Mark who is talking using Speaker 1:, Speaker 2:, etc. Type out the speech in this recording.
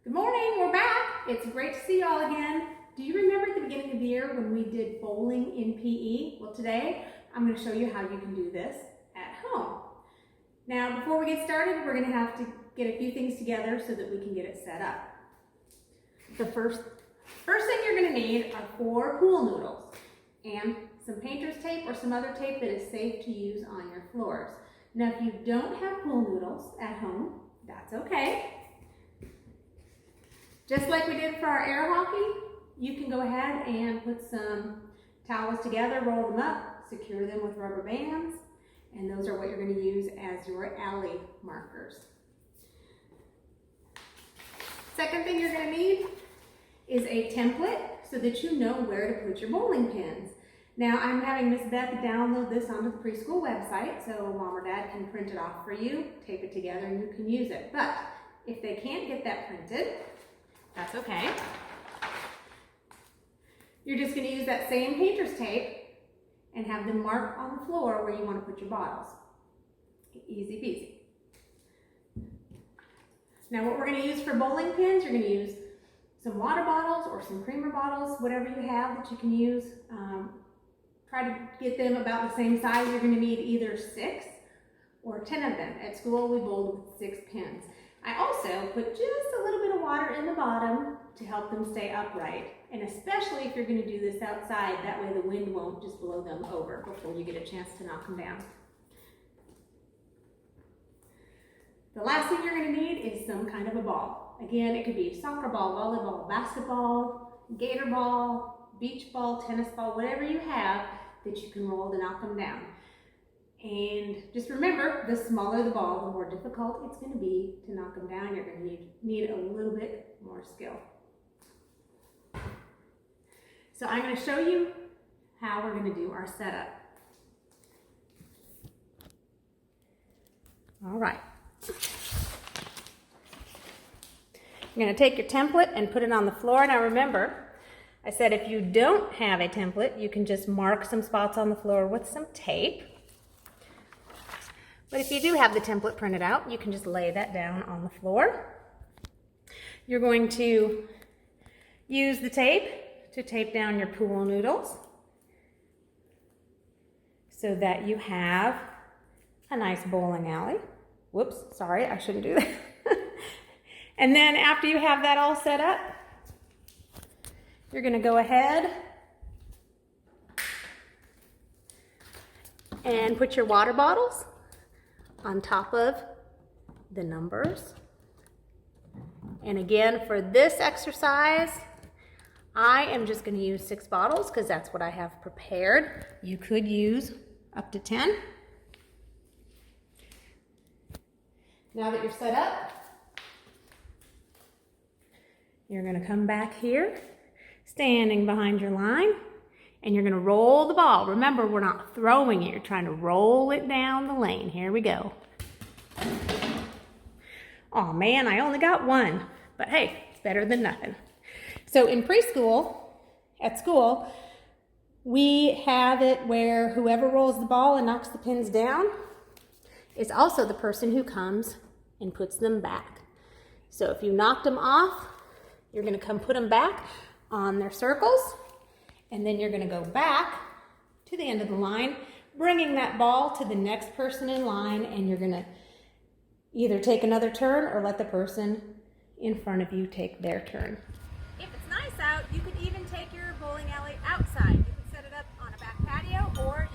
Speaker 1: Good morning, we're back. It's great to see you all again. Do you remember at the beginning of the year when we did bowling in PE? Well, today I'm going to show you how you can do this at home. Now, before we get started, we're going to have to get a few things together so that we can get it set up. The first thing you're going to need are 4 pool noodles and some painter's tape or some other tape that is safe to use on your floors. Now, if you don't have pool noodles at home, that's okay. Just like we did for our air hockey, you can go ahead and put some towels together, roll them up, secure them with rubber bands, and those are what you're going to use as your alley markers. Second thing you're going to need is a template so that you know where to put your bowling pins. Now, I'm having Miss Beth download this onto the preschool website so mom or dad can print it off for you, tape it together, and you can use it. But if they can't get that printed, that's okay. You're just going to use that same painter's tape and have them mark on the floor where you want to put your bottles. Easy peasy. Now what we're going to use for bowling pins, you're going to use some water bottles or some creamer bottles, whatever you have that you can use. Try to get them about the same size. You're going to need either 6 or 10 of them. At school we bowled with 6 pins. I also put just a little bit of water in the bottom to help them stay upright. And especially if you're going to do this outside, that way the wind won't just blow them over before you get a chance to knock them down. The last thing you're going to need is some kind of a ball. Again, it could be soccer ball, volleyball, basketball, gator ball, beach ball, tennis ball, whatever you have that you can roll to knock them down. And just remember, the smaller the ball, the more difficult it's going to be to knock them down. You're going to need a little bit more skill. So I'm going to show you how we're going to do our setup. All right. You're going to take your template and put it on the floor. Now remember, I said if you don't have a template, you can just mark some spots on the floor with some tape. But if you do have the template printed out, you can just lay that down on the floor. You're going to use the tape to tape down your pool noodles so that you have a nice bowling alley. Whoops, sorry, I shouldn't do that. And then after you have that all set up, you're going to go ahead and put your water bottles on top of the numbers. And again, for this exercise, I am just going to use 6 bottles because that's what I have prepared. You could use up to 10. Now that you're set up, you're going to come back here, standing behind your line, and you're going to roll the ball. Remember, we're not throwing it. You're trying to roll it down the lane. Here we go. Oh man, I only got 1. But hey, it's better than nothing. So in preschool, at school, we have it where whoever rolls the ball and knocks the pins down is also the person who comes and puts them back. So if you knocked them off, you're going to come put them back on their circles. And then you're going to go back to the end of the line, bringing that ball to the next person in line, and you're going to either take another turn or let the person in front of you take their turn. If it's nice out, you can even take your bowling alley outside. You can set it up on a back patio, or